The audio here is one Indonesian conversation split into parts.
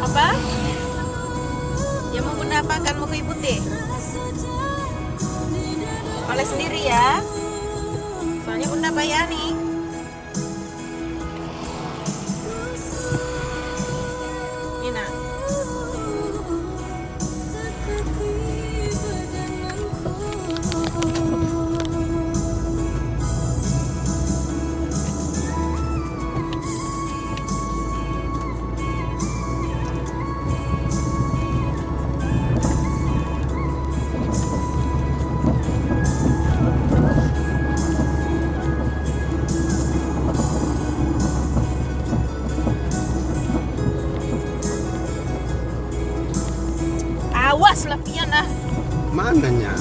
Apa? Ya mau bunda apa kan mau kayu putih? Oleh sendiri ya. Soalnya bunda bayar nih. Ini nak. Awas lah pian ah. Mananya?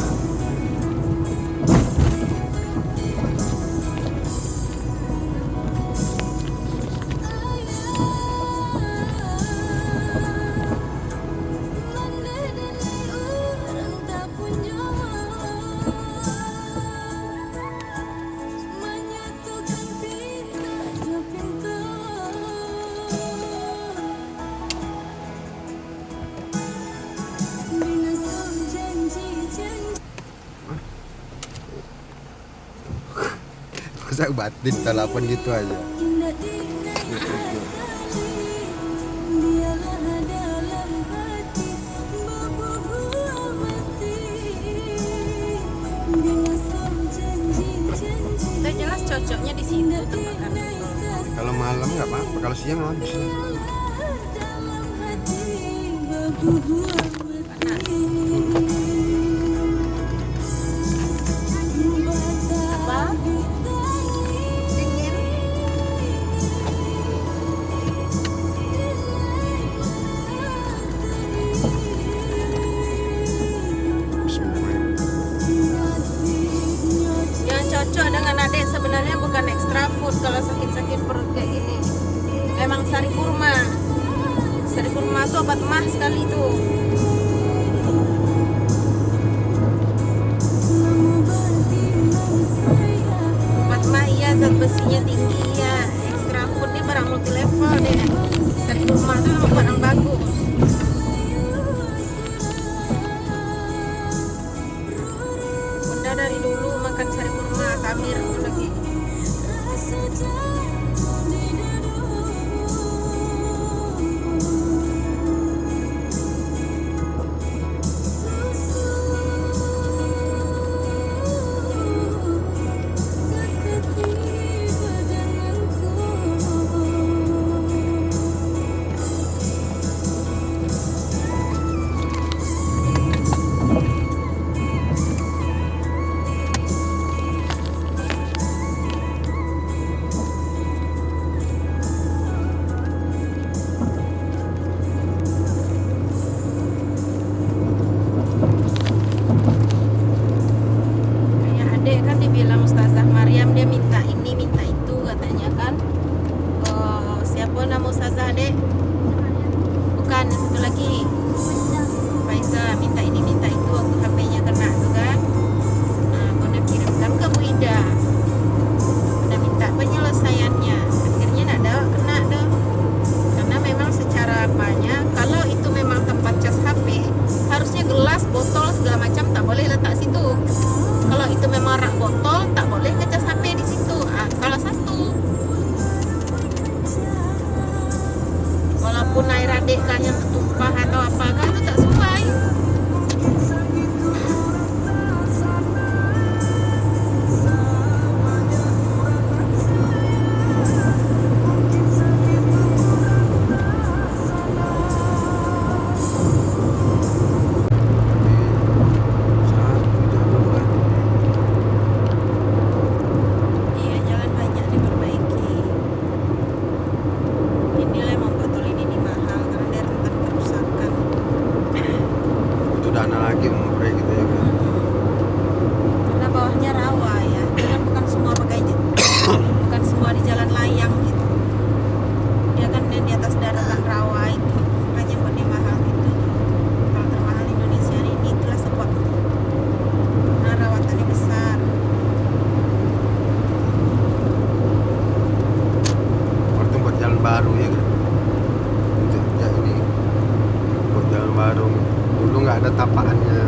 Masa batin telepon gitu aja. Udah jelas cocoknya di situ tempat kami. Kalau malam nggak apa-apa, kalau siang habis lah. Apa? Dingin. Bismillahirrahmanirrahim. Yang cocok dengan adik sebenarnya bukan extra food kalau sakit-sakit perut kayak gini. Memang sari kurma. Sari kurma tuh obat mah sekali tuh. Obat mah iya, zat besinya tinggi ya. Extra food dia barang multi level deh. Sari kurma tuh emang barang bagus. Bunda dari dulu makan sari kurma, Kamir lagi. Ya adek kan dibilang Ustazah Maryam, dia minta ini minta itu katanya kan. Oh, siapa nama Ustazah adek? Bukan, yang satu lagi Faisa minta ini minta itu, waktu HP-nya kena tuh kan. Nah, Bunda kirimkan ke Bu Ida. Bunda minta penyelesaiannya. Akhirnya nak ada kena dong. Karena memang secara apanya, kalau itu memang tempat cas HP, harusnya gelas, botol segala macam tak boleh letak situ. Kalau itu memang rak botol, tak boleh ngecas HP di situ. Salah satu. Walaupun air adik kan yang tertumpah atau apa kan itu tak sesuai. Iya, jalan banyak diperbaiki. Inilah yang membuat tol ini mahal karena dia rentan kerusakan. ada tapakannya.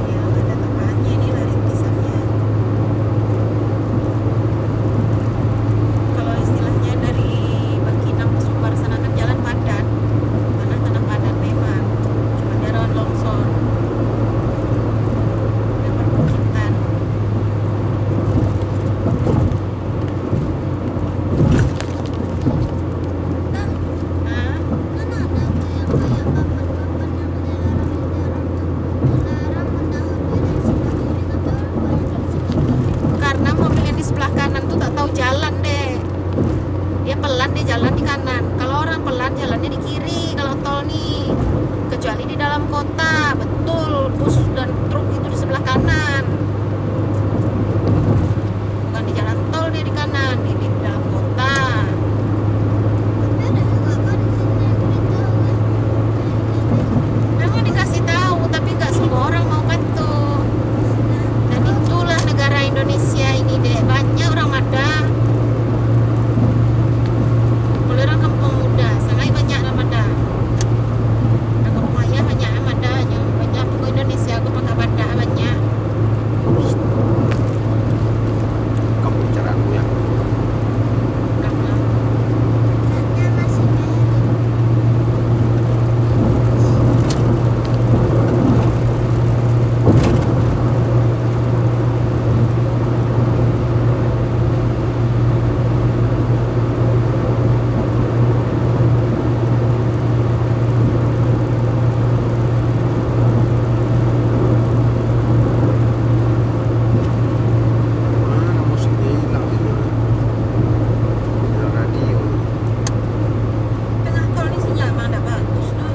Ya, ada tempatnya ini lah rintisannya. Kalau istilahnya dari Bangkinang ke Sumbar sana kan jalan padat, tanah padat memang, cuma ada rawan longsor dan perbukitan. Nah, karena mobil yang di sebelah kanan tuh tak tahu jalan deh. Dia pelan, dia jalan di kanan. Kalau orang pelan jalannya di kiri kalau tol nih. Kecuali di dalam kota, betul bus dan truk itu di sebelah kanan. Bukan di jalan tol dia di kanan, ini di dalam kota. Memang dikasih tahu, tapi nggak semua orang mau patuh. Dan itulah negara Indonesia ini deh, banyak orang Mada. Kalau orang kampung muda, sangat banyak orang Mada. Ada kampung ayah banyak Mada, banyak pokok Indonesia, aku pakai Mada banyak. Kamu bicaramu ya. Karena Mana musiknya hilang ini. Ada radio. tengah tol ini sinyal emang nggak bagus, no?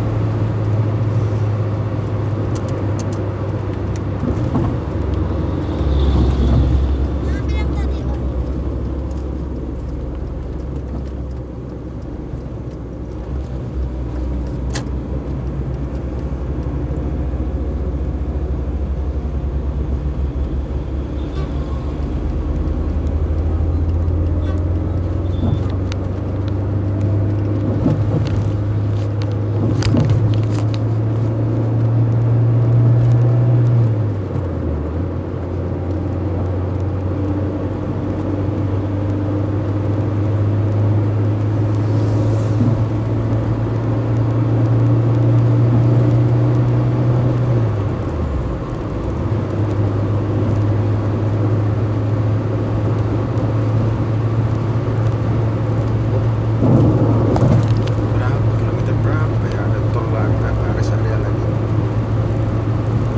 Berapa kilometer berapa ya, ada tol lagi, ada rest area lagi.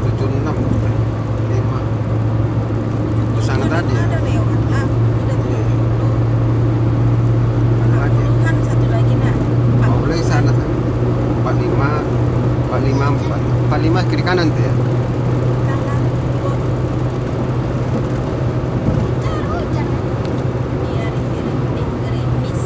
76 5 itu sana tadi ya. Ada lewat lah, udah Iya. 70. Ada lagi ya? Puluhan satu lagi nak. Oh, boleh sana 45 45 kiri kanan tuh ya. Iya, rintik gerimis.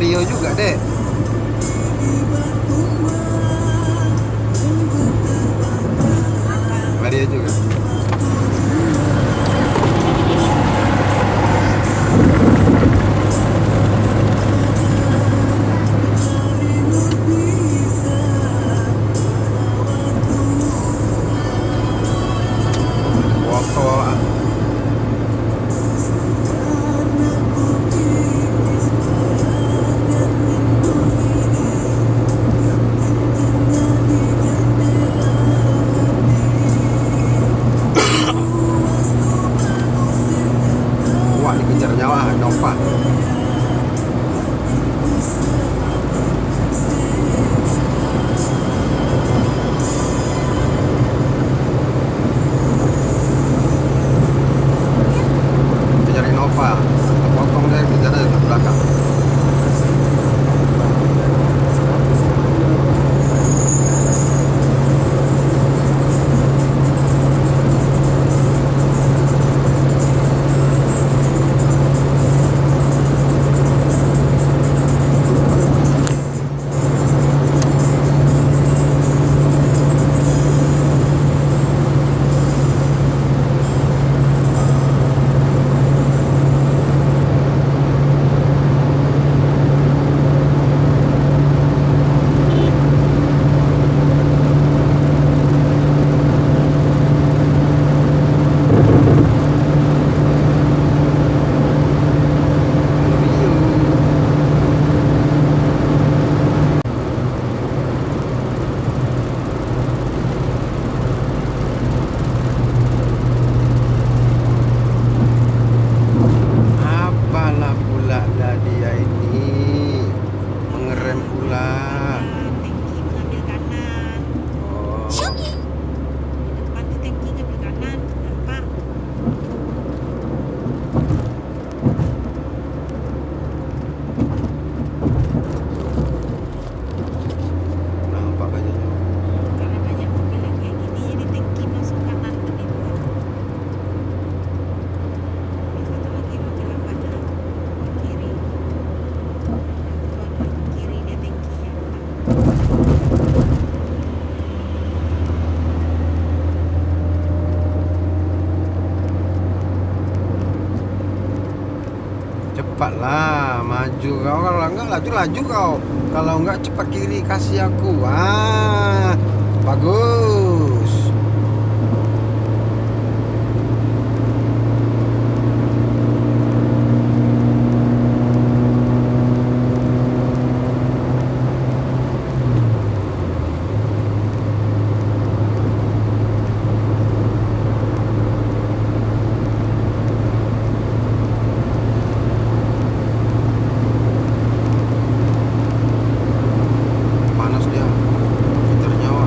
Vario juga, Dek. Vario juga. Woko. Wah, dikejar nyawa Nova. Kejar Nova. Potong dia kejar dari belakang. Apalah pula lah dia ini mengerem pula. Tangki mengambil kanan. Oh, Di depan di tangki ngambil kanan. Nampak? nampak aja. Karena banyak mobil yang kayak gini, jadi tangki masuk kanan lebih dulu. Ini satu lagi mobil lambatnya di kiri. Kalau di kiri dia tangki yang depan. Cepatlah maju kau, kalau enggak laju kau, kalau enggak cepat kiri kasih aku. Bagus. Panas dia, kejar nyawa.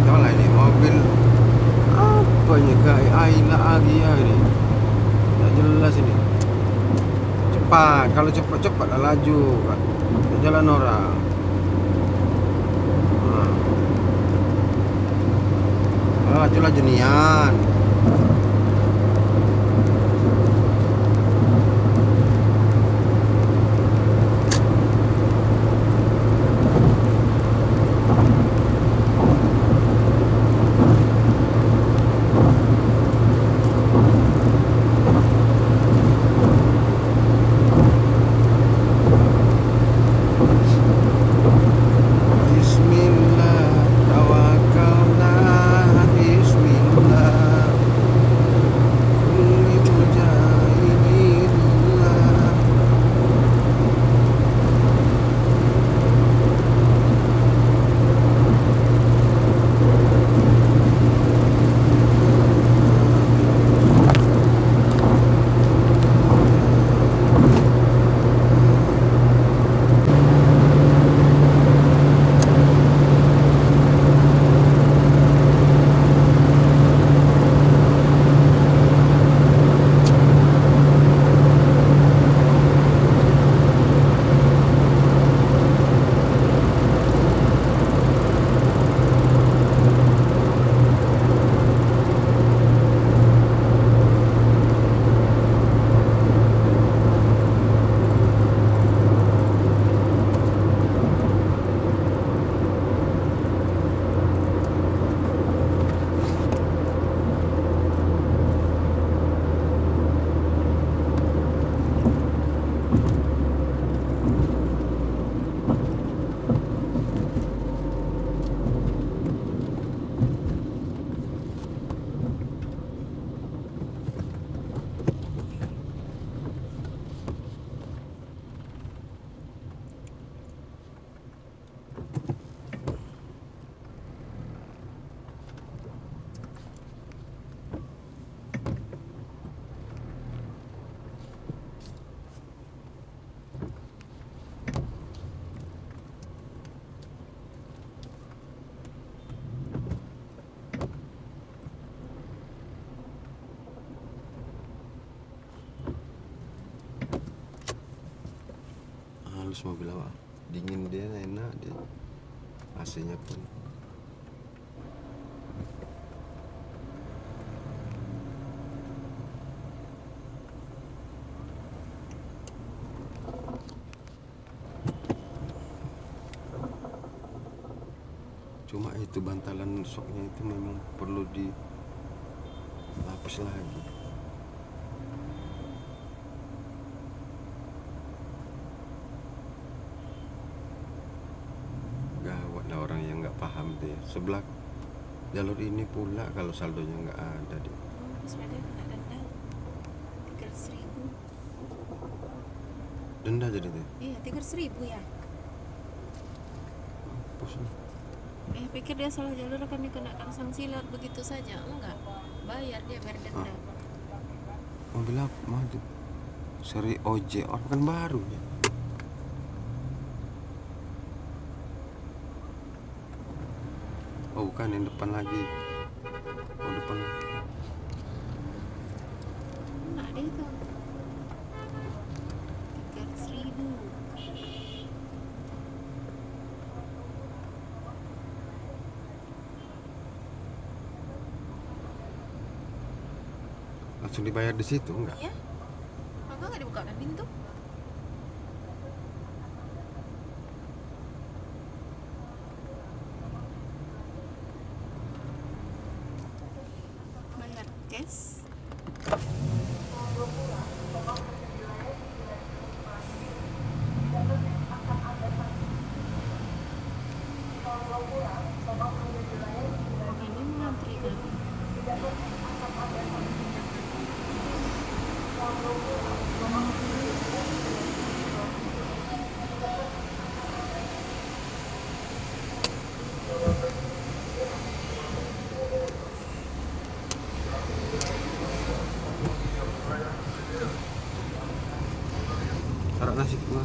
Tahu lah ini mobil apa ini kayak Ayla Agia ini, tak jelas ini. Cepat, kalau cepat lah laju kan. Jalan orang. Lajulah jenian. Bismillah, tawakkalna, Bismillah. bagus mobil awak. Dingin dia, enak dia. AC-nya pun. Cuma itu bantalan soknya itu memang perlu dilapis lagi. Gawat lah orang yang nggak paham tuh ya. Sebelah jalur ini pula kalau saldonya nggak ada dia. Sudah ada kena denda 300.000. Denda jadi tuh. Iya 300.000 ya. Hapus nih. Pikir dia salah jalur akan dikenakan sanksi lewat begitu saja. Enggak, bayar dia bayar denda. Mobil apa? Maju. Seri OJ, orang kan baru ya. Oh bukan, yang depan lagi. Oh depan. Nah dia itu 300.000. Langsung dibayar di situ enggak? Iya. Maka nggak dibukakan pintu. Bayar cash. Makanya ngantri kan. Taruh nasi gua.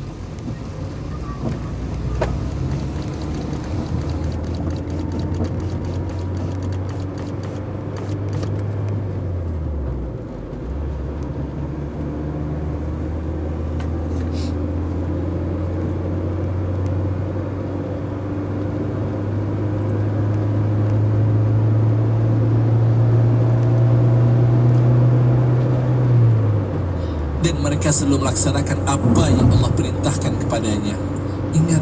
Dan mereka selalu melaksanakan apa yang Allah perintahkan kepadanya. Ingat,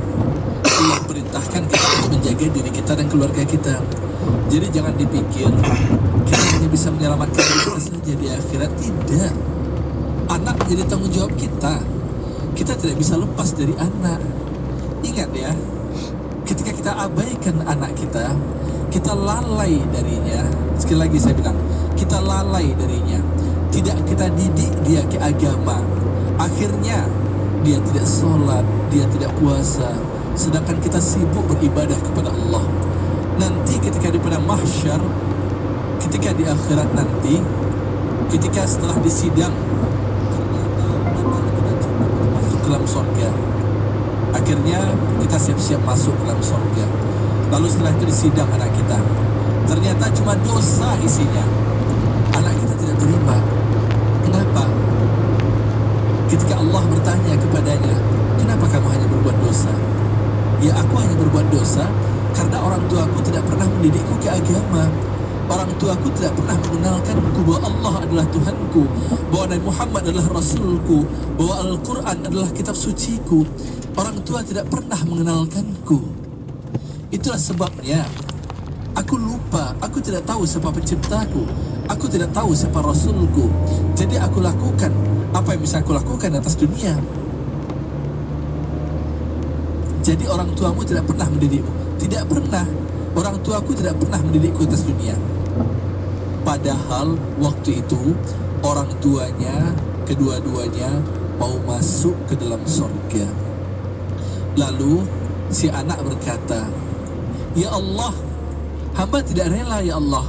Allah perintahkan kita untuk menjaga diri kita dan keluarga kita. Jadi jangan dipikir kita hanya bisa menyelamatkan diri kita saja di akhirat. Tidak. Anak menjadi tanggung jawab kita. Kita tidak bisa lepas dari anak. Ingat ya, ketika kita abaikan anak kita lalai darinya. Sekali lagi saya bilang, kita lalai darinya. Tidak kita didik dia ke agama. Akhirnya dia tidak sholat, dia tidak puasa, sedangkan kita sibuk beribadah kepada Allah. Nanti ketika di padang mahsyar, ketika di akhirat nanti, ketika setelah disidang, ternyata amal kita cuma masuk ke dalam surga. Akhirnya kita siap-siap masuk ke dalam surga. Lalu setelah itu disidang anak kita, ternyata cuma dosa isinya. Anak kita tidak terima. Kenapa? Ketika Allah bertanya kepadanya, kenapa kamu hanya berbuat dosa? Ya aku hanya berbuat dosa karena orang tuaku tidak pernah mendidikku ke agama. Orang tuaku tidak pernah mengenalkanku bahwa Allah adalah Tuhanku, bahwa Nabi Muhammad adalah Rasulku, bahwa Al-Quran adalah kitab suciku. Orang tua tidak pernah mengenalkanku. Itulah sebabnya aku lupa, aku tidak tahu siapa penciptaku, aku tidak tahu siapa Rasulku. Jadi aku lakukan apa yang bisa aku lakukan atas dunia. Jadi orang tuamu tidak pernah mendidikmu. Tidak pernah. Orang tuaku tidak pernah mendidikku atas dunia. Padahal waktu itu orang tuanya, kedua-duanya mau masuk ke dalam surga. Lalu si anak berkata, ya Allah, hamba tidak rela ya Allah.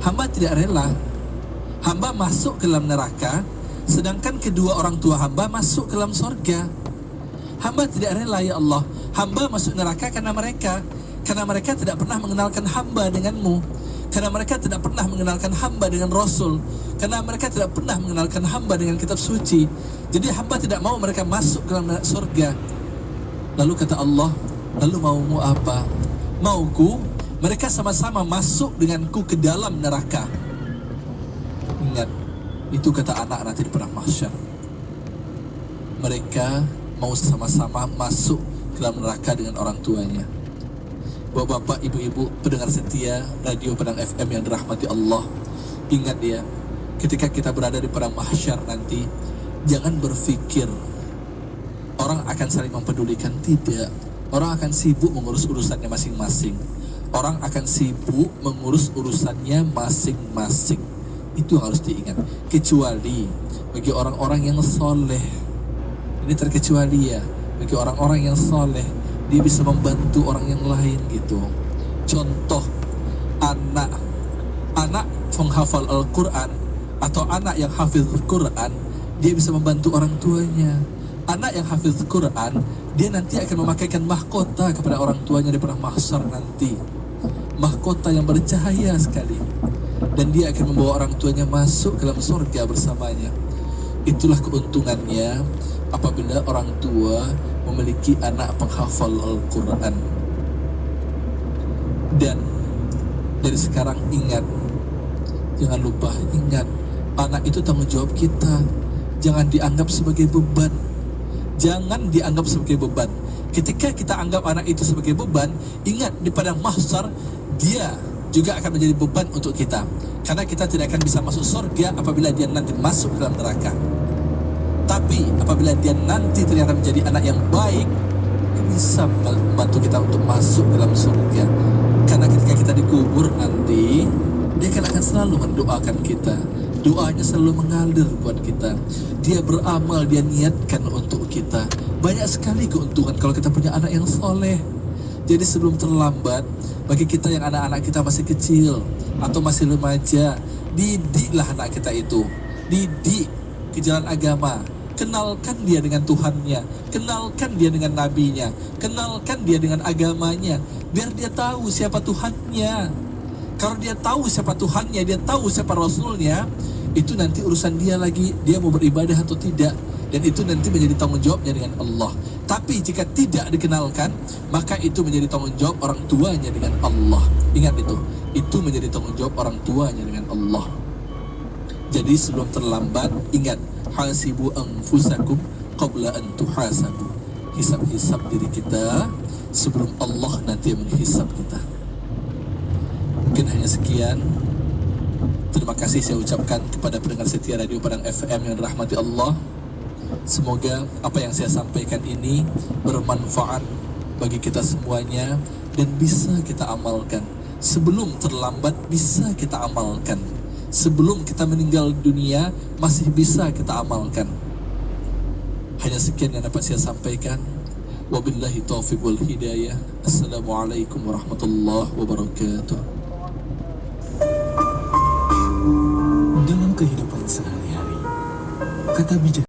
Hamba tidak rela. Hamba masuk ke dalam neraka, sedangkan kedua orang tua hamba masuk ke dalam surga. Hamba tidak rela ya Allah. Hamba masuk neraka karena mereka tidak pernah mengenalkan hamba denganmu. Karena mereka tidak pernah mengenalkan hamba dengan Rasul. Karena mereka tidak pernah mengenalkan hamba dengan kitab suci. Jadi hamba tidak mau mereka masuk ke dalam surga. Lalu kata Allah, lalu maumu apa? Mauku mereka sama-sama masuk denganku ke dalam neraka. Ingat, itu kata anak nanti di padang mahsyar. Mereka mau sama-sama masuk ke dalam neraka dengan orang tuanya. Bapak-bapak, ibu-ibu, pendengar setia radio Padang FM yang dirahmati Allah, ingat ya, ketika kita berada di padang mahsyar nanti, jangan berpikir orang akan saling mempedulikan. Tidak. Orang akan sibuk mengurus urusannya masing-masing. Orang akan sibuk mengurus urusannya masing-masing. Itu yang harus diingat. Kecuali bagi orang-orang yang soleh. Ini terkecuali ya. Bagi orang-orang yang soleh, dia bisa membantu orang yang lain gitu. Contoh, anak penghafal Al-Quran atau anak yang hafiz Quran, dia bisa membantu orang tuanya. Anak yang hafiz Quran, dia nanti akan memakaikan mahkota kepada orang tuanya di padang mahsyar nanti. Mahkota yang bercahaya sekali. Dan dia akan membawa orang tuanya masuk ke dalam surga bersamanya. Itulah keuntungannya apabila orang tua memiliki anak penghafal Al-Quran. Dan dari sekarang ingat, jangan lupa ingat, anak itu tanggung jawab kita. Jangan dianggap sebagai beban. Jangan dianggap sebagai beban. Ketika kita anggap anak itu sebagai beban, ingat di padang mahsyar dia juga akan menjadi beban untuk kita. Karena kita tidak akan bisa masuk surga apabila dia nanti masuk dalam neraka. Tapi apabila dia nanti ternyata menjadi anak yang baik, dia bisa membantu kita untuk masuk dalam surga. Karena ketika kita dikubur nanti, dia akan selalu mendoakan kita. Doanya selalu mengalir buat kita. Dia beramal, dia niatkan untuk kita. Banyak sekali keuntungan kalau kita punya anak yang soleh. Jadi sebelum terlambat, bagi kita yang anak-anak kita masih kecil atau masih remaja, didiklah anak kita itu. Didik ke jalan agama. Kenalkan dia dengan Tuhannya, kenalkan dia dengan nabinya, kenalkan dia dengan agamanya, biar dia tahu siapa Tuhannya. Kalau dia tahu siapa Tuhannya, dia tahu siapa Rasulnya, itu nanti urusan dia lagi, dia mau beribadah atau tidak. Dan itu nanti menjadi tanggung jawabnya dengan Allah. Tapi jika tidak dikenalkan, maka itu menjadi tanggung jawab orang tuanya dengan Allah. Ingat itu menjadi tanggung jawab orang tuanya dengan Allah. Jadi sebelum terlambat, ingat, hasibu anfusakum qabla an tuhasabu. Hisab-hisab diri kita sebelum Allah nanti menghisab kita. Mungkin hanya sekian. Terima kasih saya ucapkan kepada pendengar setia radio Padang FM yang dirahmati Allah. Semoga apa yang saya sampaikan ini bermanfaat bagi kita semuanya dan bisa kita amalkan. Sebelum terlambat bisa kita amalkan. Sebelum kita meninggal dunia masih bisa kita amalkan. Hanya sekian yang dapat saya sampaikan. Wabillahi taufiq wal hidayah. Assalamualaikum warahmatullahi wabarakatuh. Dalam kehidupan sehari-hari, kata bijak